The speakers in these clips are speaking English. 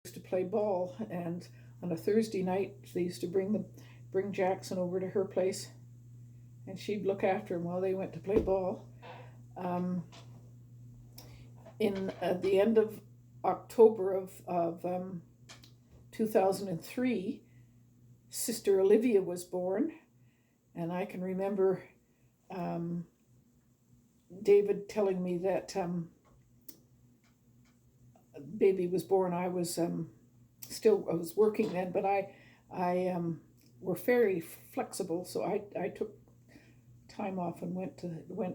used to play ball, and on a Thursday night they used to bring Jackson over to her place, and she'd look after him while they went to play ball. Um, in the end of October of 2003, Sister Olivia was born, and I can remember David telling me that baby was born. I was I was working then, but I were very flexible, so I took time off and went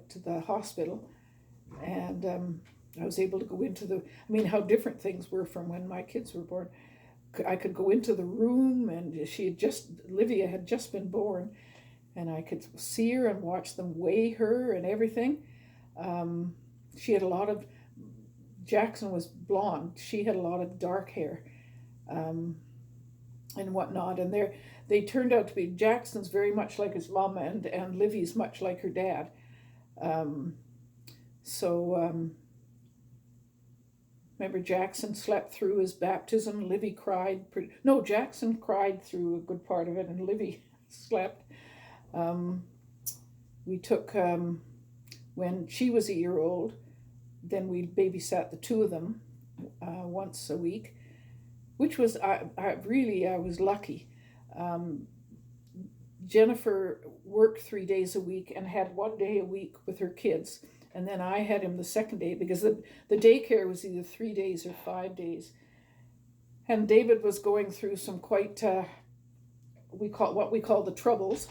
to the hospital, and I was able to go into how different things were from when my kids were born. I could go into the room, and Olivia had just been born, and I could see her and watch them weigh her and everything. She had a lot of, Jackson was blonde. She had a lot of dark hair, and whatnot. And they turned out to be, Jackson's very much like his mom, and Livy's much like her dad. Remember, Jackson slept through his baptism. Livy cried. No, Jackson cried through a good part of it, and Livy slept. We took, when she was a year old, then we babysat the two of them once a week, which was, I was lucky. Jennifer worked 3 days a week and had 1 day a week with her kids. And then I had him the second day, because the daycare was either 3 days or 5 days. And David was going through some quite, what we call the troubles.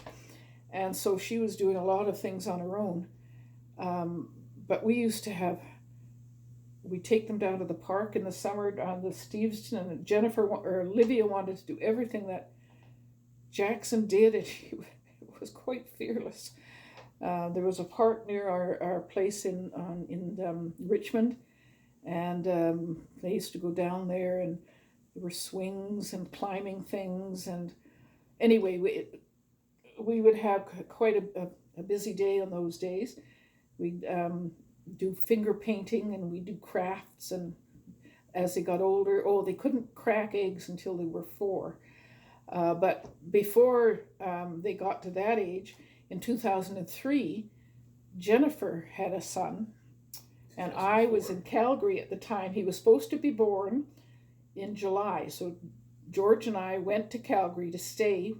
And so she was doing a lot of things on her own. But we'd take them down to the park in the summer on the Steveston, and Olivia wanted to do everything that Jackson did, and she was quite fearless. There was a park near our place in Richmond, and they used to go down there, and there were swings and climbing things. And anyway, we would have quite a busy day on those days. We'd do finger painting, and we'd do crafts. And as they got older, they couldn't crack eggs until they were 4. But before they got to that age, in 2003, Jennifer had a son, and I was in Calgary at the time. He was supposed to be born in July, so George and I went to Calgary to stay,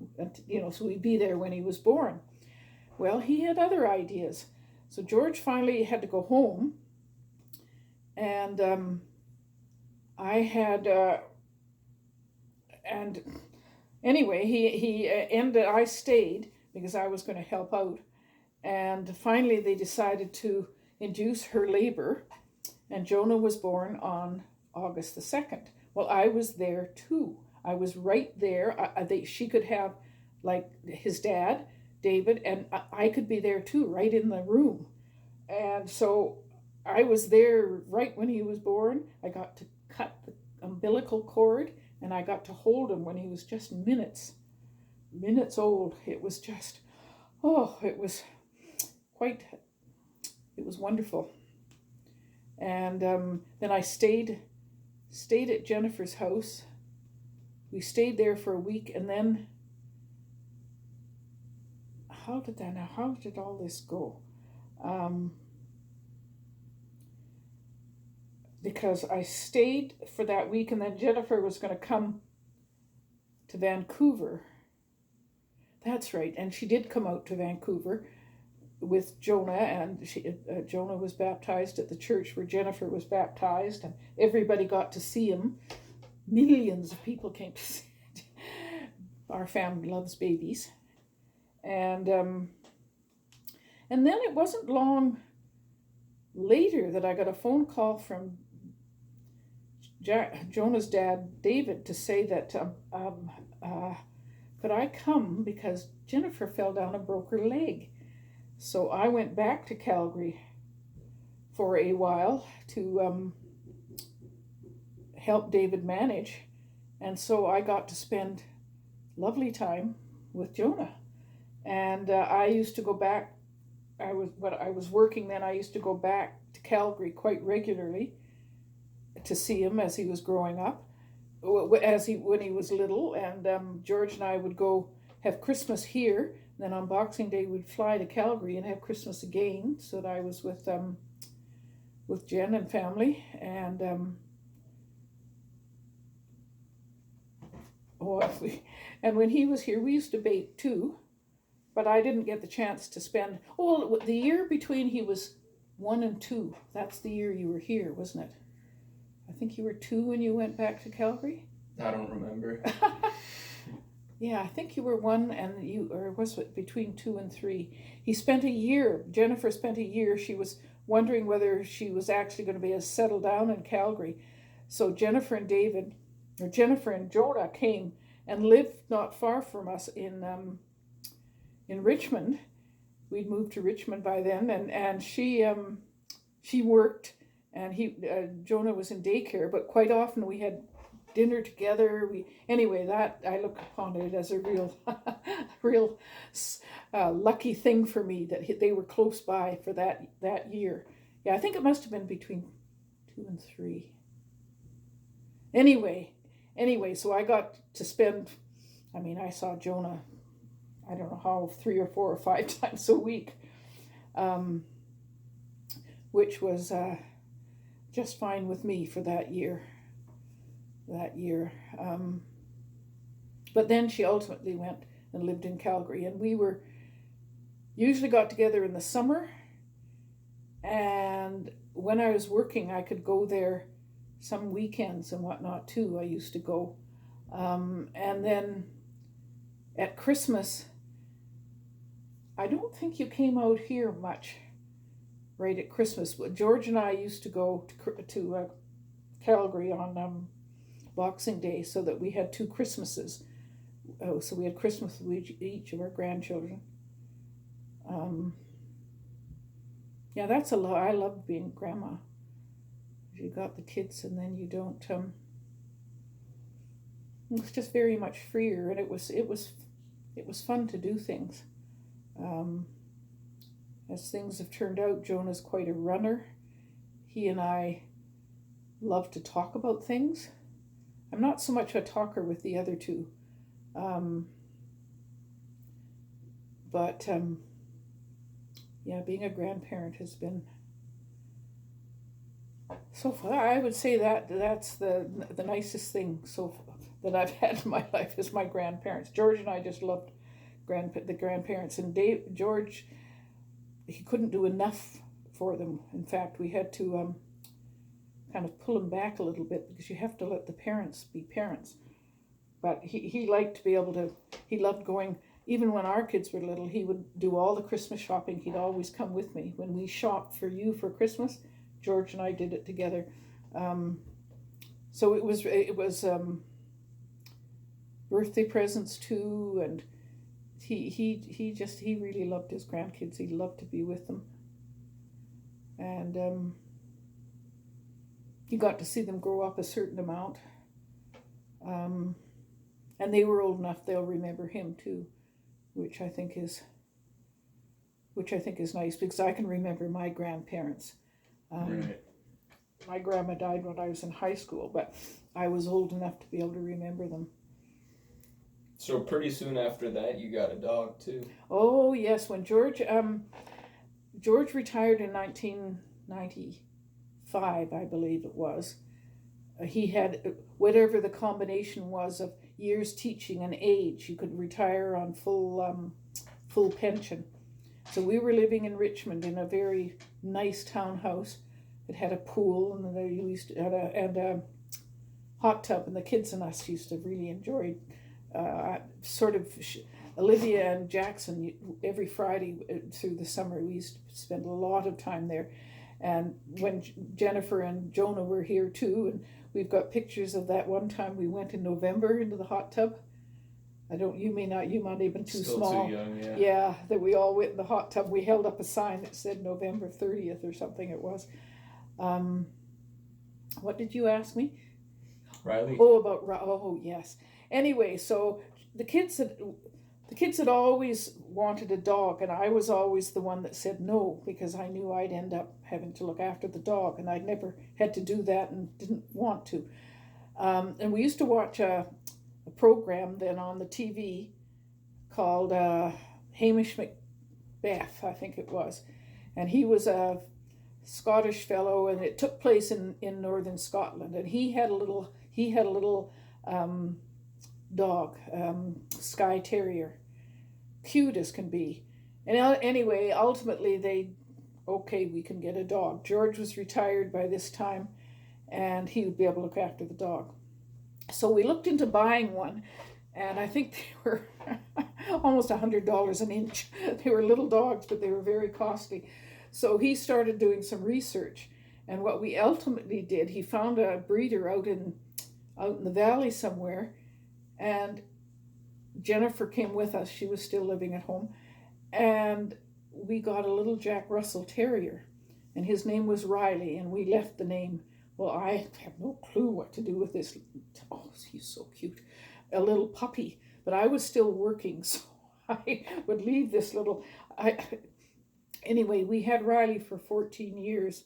so we'd be there when he was born. Well, he had other ideas, so George finally had to go home, and I had, and anyway, I stayed, because I was going to help out. And finally they decided to induce her labor, and Jonah was born on August the 2nd. Well, I was there too. I was right there. She could have, like, his dad, David, and I could be there too, right in the room. And so I was there right when he was born. I got to cut the umbilical cord, and I got to hold him when he was just minutes old. It was just, it was wonderful. And then I stayed at Jennifer's house. We stayed there for a week, and then how did all this go? Because I stayed for that week, and then Jennifer was going to come to Vancouver. That's right, and she did come out to Vancouver with Jonah, and Jonah was baptized at the church where Jennifer was baptized, and everybody got to see him. Millions of people came to see it. Our family loves babies. And then it wasn't long later that I got a phone call from Jonah's dad, David, to say that could I come, because Jennifer fell down and broke her leg. So I went back to Calgary for a while to help David manage. And so I got to spend lovely time with Jonah. And I used to go back, I was working then, I used to go back to Calgary quite regularly to see him as he was growing up. when he was little, and George and I would go have Christmas here. Then on Boxing Day we'd fly to Calgary and have Christmas again. So that I was with Jen and family, and and when he was here, we used to bake too. But I didn't get the chance to spend. Oh, the year between he was 1 and 2. That's the year you were here, wasn't it? I think you were 2 when you went back to Calgary. I don't remember. Yeah, I think you were 1 and or was it between 2 and 3? He spent a year. Jennifer spent a year. She was wondering whether she was actually going to be settled down in Calgary. So Jennifer and Jonah came and lived not far from us in Richmond. We'd moved to Richmond by then, and she worked, and Jonah was in daycare. But quite often we had dinner together. That I look upon it as a real lucky thing for me that they were close by for that year. Yeah, I think it must have been between 2 and 3. Anyway, so I got to spend. I saw Jonah, I don't know how, 3 or 4 or 5 times a week, which was just fine with me for that year. But then she ultimately went and lived in Calgary, and we usually got together in the summer, and when I was working I could go there some weekends and whatnot too. I used to go, and then at Christmas, I don't think you came out here much right at Christmas. George and I used to go to Calgary on Boxing Day, so that we had 2 Christmases. So we had Christmas with each of our grandchildren. Yeah, that's a lot. I love being grandma. You got the kids, and then you don't. It's just very much freer, and it was fun to do things. As things have turned out, Jonah's quite a runner. He and I love to talk about things. I'm not so much a talker with the other 2. But being a grandparent has been so far. I would say that's the nicest thing that I've had in my life is my grandparents. George and I just loved the grandparents, and George, he couldn't do enough for them. In fact, we had to kind of pull him back a little bit, because you have to let the parents be parents. But he liked to be able to. He loved going. Even when our kids were little, he would do all the Christmas shopping. He'd always come with me when we shopped for you for Christmas. George and I did it together. So it was birthday presents too, and he really loved his grandkids. He loved to be with them, and he got to see them grow up a certain amount. And they were old enough; they'll remember him too, which I think is nice, because I can remember my grandparents. Right. My grandma died when I was in high school, but I was old enough to be able to remember them. So pretty soon after that, you got a dog too. Oh yes, when George retired in 1995, I believe it was. He had whatever the combination was of years teaching and age. You could retire on full pension. So we were living in Richmond in a very nice townhouse. It had a pool, and they used a hot tub, and the kids and us used to really enjoy Olivia and Jackson every Friday through the summer. We used to spend a lot of time there. And when Jennifer and Jonah were here too, and we've got pictures of that one time we went in November into the hot tub. You might have been too Still small. Too young, yeah. Yeah, that we all went in the hot tub. We held up a sign that said November 30th or something it was. What did you ask me? Riley? Oh, yes. Anyway, so the kids had always wanted a dog, and I was always the one that said no, because I knew I'd end up having to look after the dog, and I'd never had to do that and didn't want to. And we used to watch a program then on the TV called Hamish Macbeth, I think it was. And he was a Scottish fellow, and it took place in northern Scotland. And he had a little dog, Skye Terrier, cute as can be. And anyway, ultimately we can get a dog. George was retired by this time, and he would be able to look after the dog. So we looked into buying one, and I think they were almost $100 an inch. They were little dogs, but they were very costly. So he started doing some research, and what we ultimately did, he found a breeder out in the valley somewhere, and Jennifer came with us. She was still living at home, and we got a little Jack Russell Terrier, and his name was Riley, and we left the name. Well, I have no clue what to do with this. Oh, he's so cute. A little puppy. But I was still working, so I would leave this little... Anyway, we had Riley for 14 years.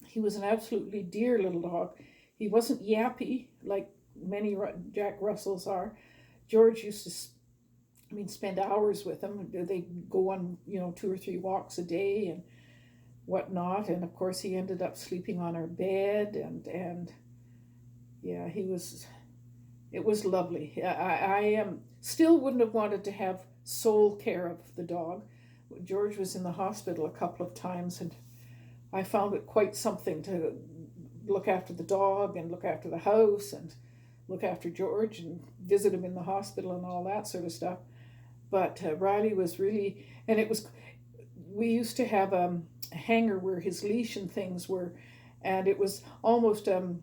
He was an absolutely dear little dog. He wasn't yappy like many Jack Russells are. George used to spend hours with him. They'd go on, 2 or 3 walks a day and whatnot. And of course, he ended up sleeping on our bed. And yeah, it was lovely. I still wouldn't have wanted to have sole care of the dog. George was in the hospital a couple of times, and I found it quite something to look after the dog and look after the house and look after George and visit him in the hospital and all that sort of stuff. But Riley was really, and we used to have a hanger where his leash and things were, and it was almost a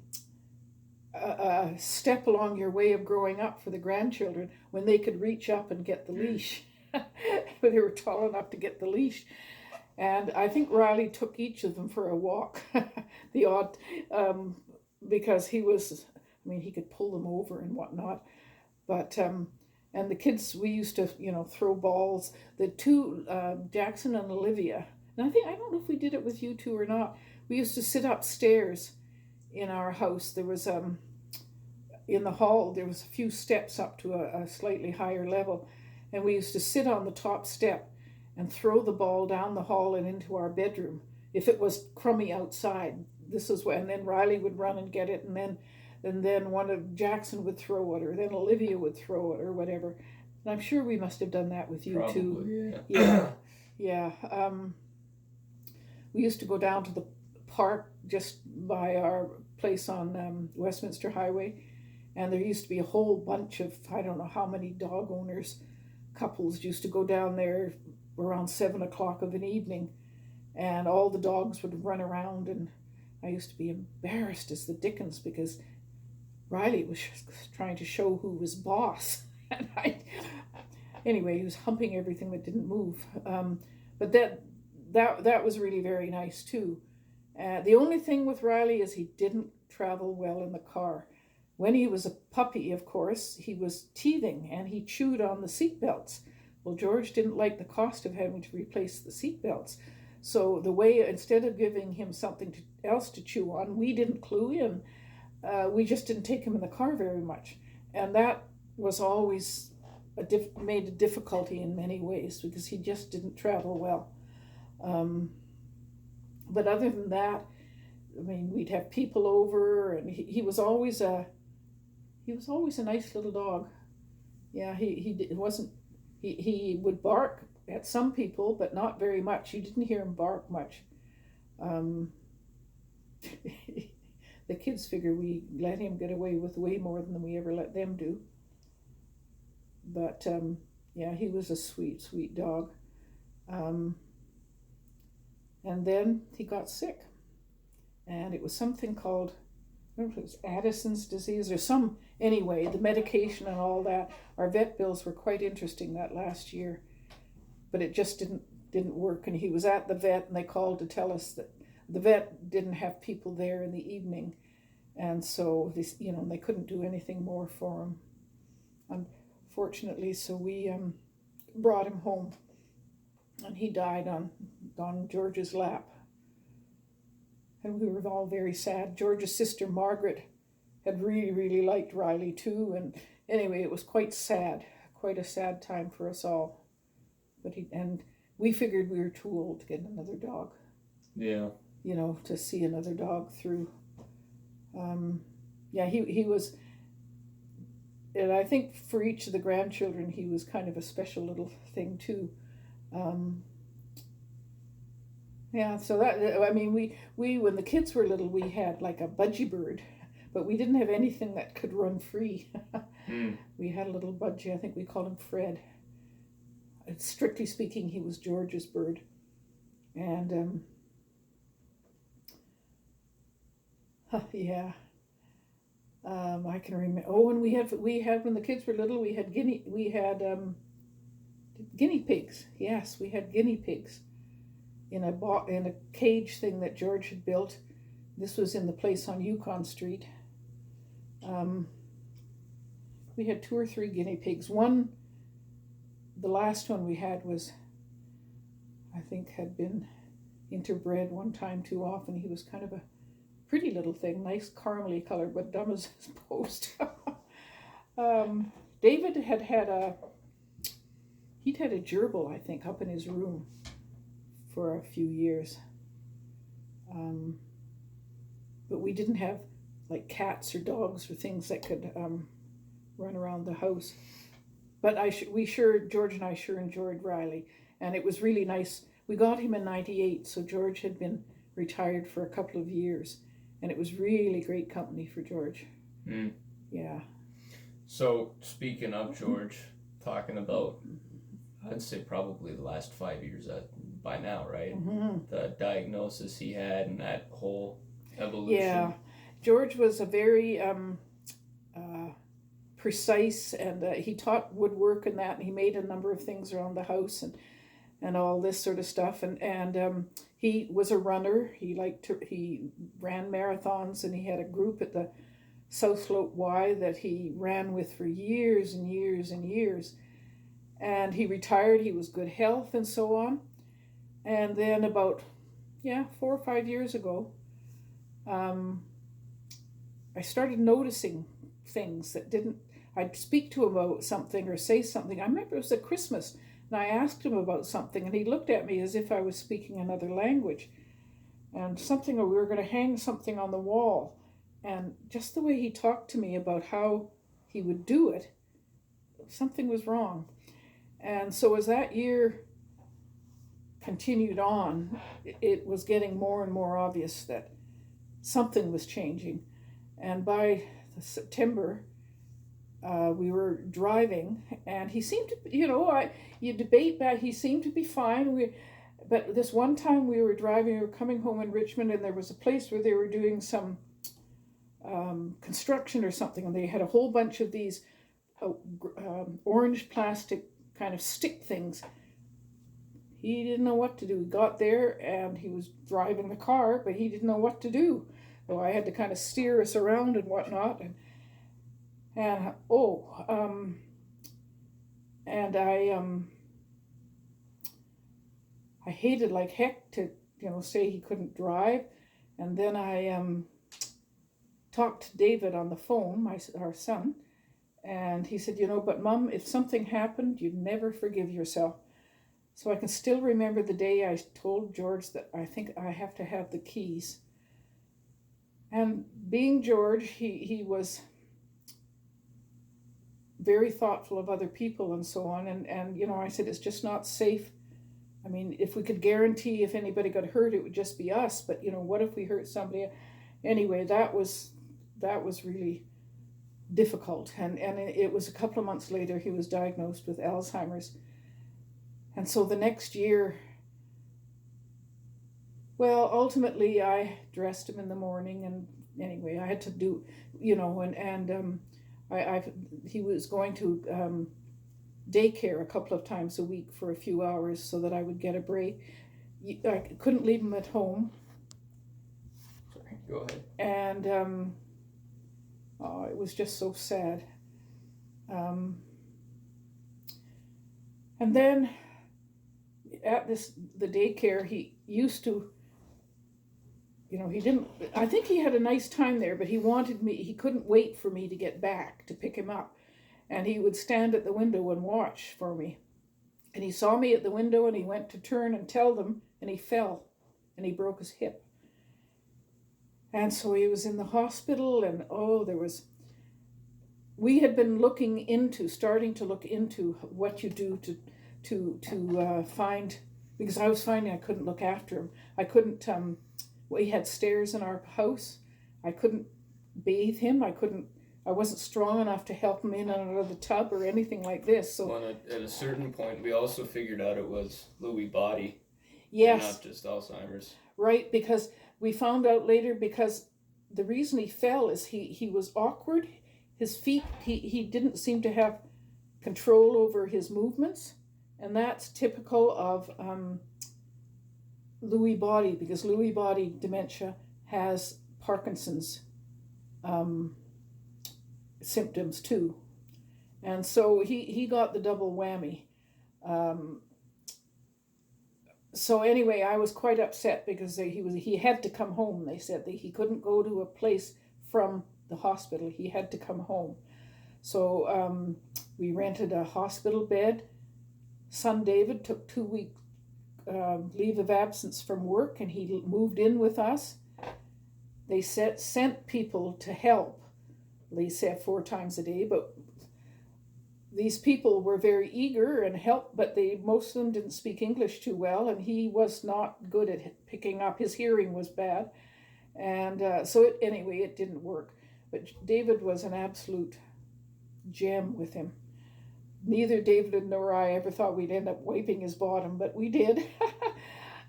step along your way of growing up for the grandchildren when they could reach up and get the leash. But they were tall enough to get the leash. And I think Riley took each of them for a walk, because he could pull them over and whatnot. But, and the kids, we used to, throw balls. The two, Jackson and Olivia, and I don't know if we did it with you two or not. We used to sit upstairs in our house. There was, in the hall, there was a few steps up to a slightly higher level. And we used to sit on the top step and throw the ball down the hall and into our bedroom if it was crummy outside. And then Riley would run and get it, and then one of Jackson would throw it, or then Olivia would throw it, or whatever. And I'm sure we must have done that with you. Probably, too. Yeah. Yeah. We used to go down to the park just by our place on Westminster Highway, and there used to be a whole bunch of, I don't know how many dog owners, couples used to go down there around 7 o'clock of an evening, and all the dogs would run around, and I used to be embarrassed as the dickens because Riley was trying to show who was boss. And anyway, he was humping everything that didn't move. But that was really very nice too. The only thing with Riley is he didn't travel well in the car. When he was a puppy, of course, he was teething and he chewed on the seat belts. Well, George didn't like the cost of having to replace the seat belts. So instead of giving him something else to chew on, we didn't clue in. We just didn't take him in the car very much. And that was always made a difficulty in many ways because he just didn't travel well. But other than that, we'd have people over, and he was always a nice little dog. Yeah, he would bark at some people, but not very much. You didn't hear him bark much. The kids figure we let him get away with way more than we ever let them do. But yeah, he was a sweet, sweet dog. And then he got sick, and it was something called, I don't know if it was Addison's disease or anyway, the medication and all that. Our vet bills were quite interesting that last year, but it just didn't work. And he was at the vet, and they called to tell us that the vet didn't have people there in the evening, and so they couldn't do anything more for him, unfortunately. So we brought him home, and he died on George's lap. And we were all very sad. George's sister Margaret had really, really liked Riley too. And anyway, it was quite a sad time for us all. But we figured we were too old to get another dog. Yeah. To see another dog through. He was, and I think for each of the grandchildren, he was kind of a special little thing too. So we when the kids were little, we had like a budgie bird, but we didn't have anything that could run free. We had a little budgie, I think we called him Fred. Strictly speaking, he was George's bird. And I can remember. Oh, and we had when the kids were little, we had guinea pigs. Yes, we had guinea pigs in a cage thing that George had built. This was in the place on Yukon Street. We had 2 or 3 guinea pigs. The last one we had was, I think, had been interbred one time too often. He was kind of a pretty little thing, nice caramely color, but dumb as his post. David had a gerbil, I think, up in his room for a few years. But we didn't have like cats or dogs or things that could run around the house. But George and I sure enjoyed Riley, and it was really nice. We got him in '98, so George had been retired for a couple of years, and it was really great company for George. Yeah. So speaking of George, talking about, I'd say probably the last 5 years by now, right? The diagnosis he had and that whole evolution. Yeah, George was a very precise, and he taught woodwork and that, and he made a number of things around the house and all this sort of stuff, and he was a runner. He ran marathons, and he had a group at the South Slope Y that he ran with for years and years and years, and he retired. He was good health and so on, and then about 4 or 5 years ago, I started noticing things that I'd speak to him about something or say something. I remember it was at Christmas, and I asked him about something, and he looked at me as if I was speaking another language. And we were going to hang something on the wall. And just the way he talked to me about how he would do it, something was wrong. And so as that year continued on, it was getting more and more obvious that something was changing. And by September, we were driving, and he seemed to, you debate that he seemed to be fine. But this one time we were driving, we were coming home in Richmond, and there was a place where they were doing some construction or something, and they had a whole bunch of these orange plastic kind of stick things. He didn't know what to do. He got there, and he was driving the car, but he didn't know what to do. So I had to kind of steer us around and whatnot, and I hated like heck to say he couldn't drive, and then I talked to David on the phone, our son, and he said, but Mom, if something happened, you'd never forgive yourself. So I can still remember the day I told George that I think I have to have the keys. And being George, he was very thoughtful of other people and so on. And I said, it's just not safe. I mean, if we could guarantee if anybody got hurt, it would just be us. But, what if we hurt somebody? Anyway, that was really difficult. And it was a couple of months later, he was diagnosed with Alzheimer's. And so the next year, ultimately I dressed him in the morning, and anyway, I had to do, he was going to daycare a couple of times a week for a few hours so that I would get a break. I couldn't leave him at home. Sorry, go ahead. And it was just so sad. And then at the daycare, he used to he didn't, I think he had a nice time there, but he couldn't wait for me to get back to pick him up. And he would stand at the window and watch for me. And he saw me at the window and he went to turn and tell them, and he fell and he broke his hip. And so he was in the hospital, and we had been starting to look into what you do to find, because I was finding I couldn't look after him. I couldn't, we had stairs in our house. I couldn't bathe him. I wasn't strong enough to help him in and out of the tub or anything like this. So at a certain point, we also figured out it was Lewy body. Yes. Not just Alzheimer's. Right, because we found out later, because the reason he fell is he was awkward. His feet, he didn't seem to have control over his movements. And that's typical of Lewy body, because Lewy body dementia has Parkinson's symptoms too. And so he got the double whammy. So anyway, I was quite upset because he had to come home. They said that he couldn't go to a place from the hospital. He had to come home. So we rented a hospital bed. Son David took 2 week leave of absence from work, and he moved in with us. They sent people to help. They said 4 times a day, but these people were very eager and helped, but most of them didn't speak English too well, and he was not good at picking up. His hearing was bad, and anyway, it didn't work. But David was an absolute gem with him. Neither David nor I ever thought we'd end up wiping his bottom, but we did.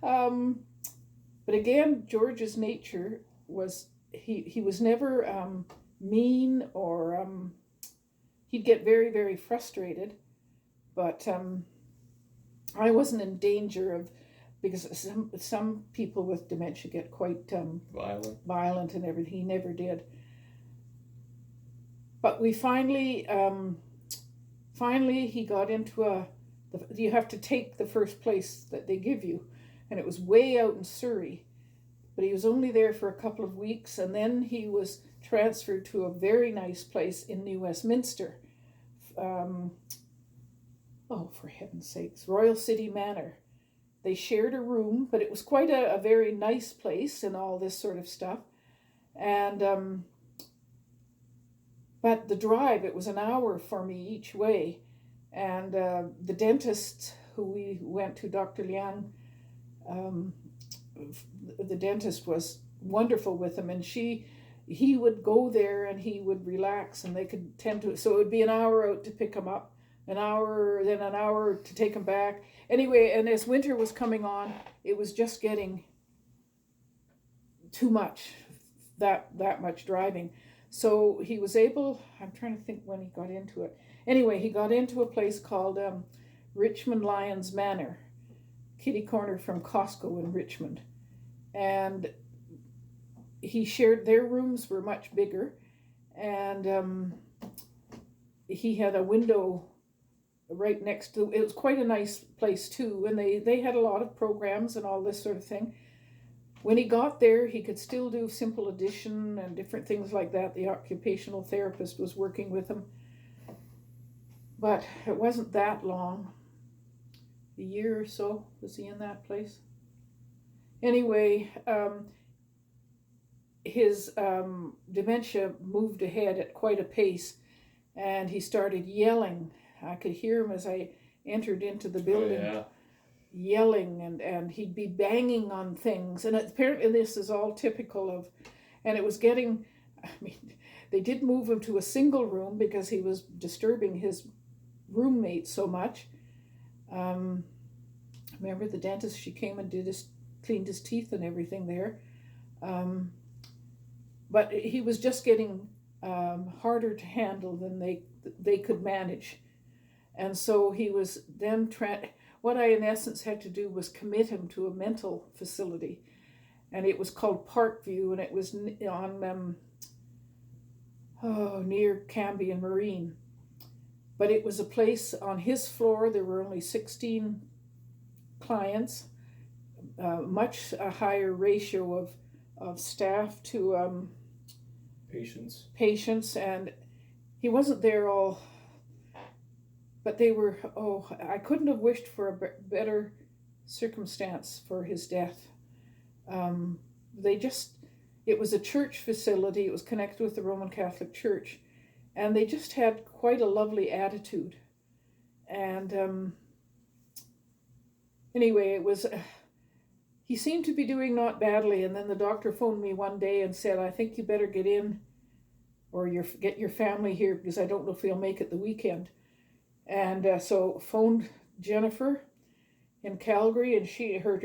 But again, George's nature was, he was never mean or... He'd get very, very frustrated, but I wasn't in danger of, because some people with dementia get quite violent and everything. He never did. But we finally he got into you have to take the first place that they give you, and it was way out in Surrey. But he was only there for a couple of weeks, and then he was transferred to a very nice place in New Westminster. For heaven's sakes, Royal City Manor. They shared a room, but it was quite a very nice place and all this sort of stuff. And but the drive, it was an hour for me each way. And the dentist who we went to, Dr. Liang, the dentist was wonderful with him, and he would go there and he would relax, and they could tend to, so it would be an hour out to pick him up, then an hour to take him back. Anyway, and as winter was coming on, it was just getting too much, that much driving. So he was able, I'm trying to think when he got into it. Anyway, he got into a place called Richmond Lyons Manor, kitty corner from Costco in Richmond. And he shared, their rooms were much bigger, and he had a window right next to, it was quite a nice place too, and they had a lot of programs and all this sort of thing. When he got there, he could still do simple addition and different things like that. The occupational therapist was working with him, but it wasn't that long. A year or so was he in that place. Anyway, his dementia moved ahead at quite a pace, and he started yelling. I could hear him as I entered into the building, yelling, and he'd be banging on things. And apparently this is all typical of, and it was getting, they did move him to a single room because he was disturbing his roommate so much. Remember the dentist, she came and cleaned his teeth and everything there. But he was just getting harder to handle than they could manage. And so he was then, what I in essence had to do was commit him to a mental facility. And it was called Parkview, and it was on, near Cambie and Marine. But it was a place on his floor. There were only 16 clients, much a higher ratio of staff to Patients. and he wasn't there all, but they were, oh, I couldn't have wished for a better circumstance for his death. They just, it was a church facility, it was connected with the Roman Catholic Church, and they just had quite a lovely attitude. And anyway, it was, he seemed to be doing not badly, and then the doctor phoned me one day and said, I think you better get in, or get your family here, because I don't know if he'll make it the weekend. And so phoned Jennifer in Calgary, and her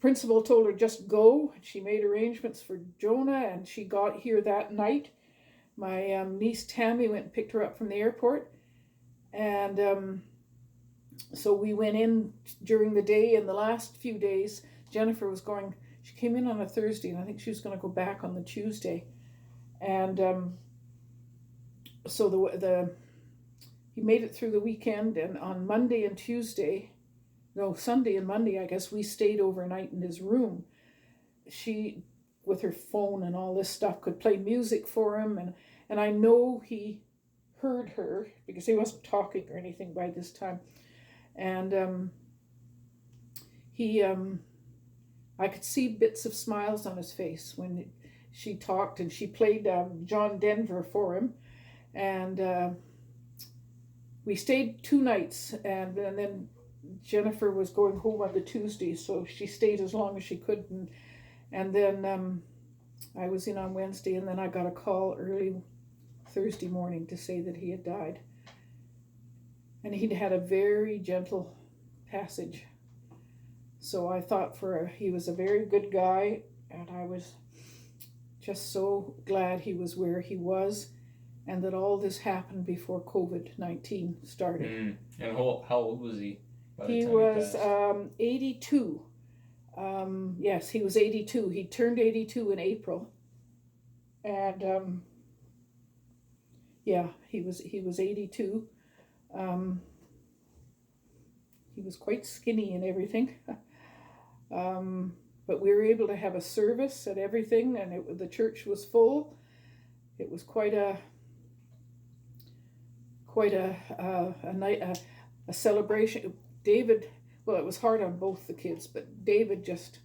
principal told her just go. She made arrangements for Jonah, and she got here that night. My niece Tammy went and picked her up from the airport, and so we went in during the day. And the last few days, Jennifer was going, she came in on a Thursday, and I think she was going to go back on the Tuesday. And so he made it through the weekend, and on Monday and Tuesday, no, Sunday and Monday, I guess, we stayed overnight in his room. She, with her phone and all this stuff, could play music for him, and I know he heard her, because he wasn't talking or anything by this time. And I could see bits of smiles on his face when she talked, and she played John Denver for him. And we stayed 2 nights, and then Jennifer was going home on the Tuesday, so she stayed as long as she could. And then I was in on Wednesday, and then I got a call early Thursday morning to say that he had died. And he'd had a very gentle passage. So I thought he was a very good guy, and I was just so glad he was where he was, and that all this happened before COVID-19 started. And how old was he? He was 82. Yes, he was 82. He turned 82 in April. And yeah, he was 82. He was quite skinny and everything. But we were able to have a service and everything, and the church was full. It was quite a night, a celebration. David, well, it was hard on both the kids, but David just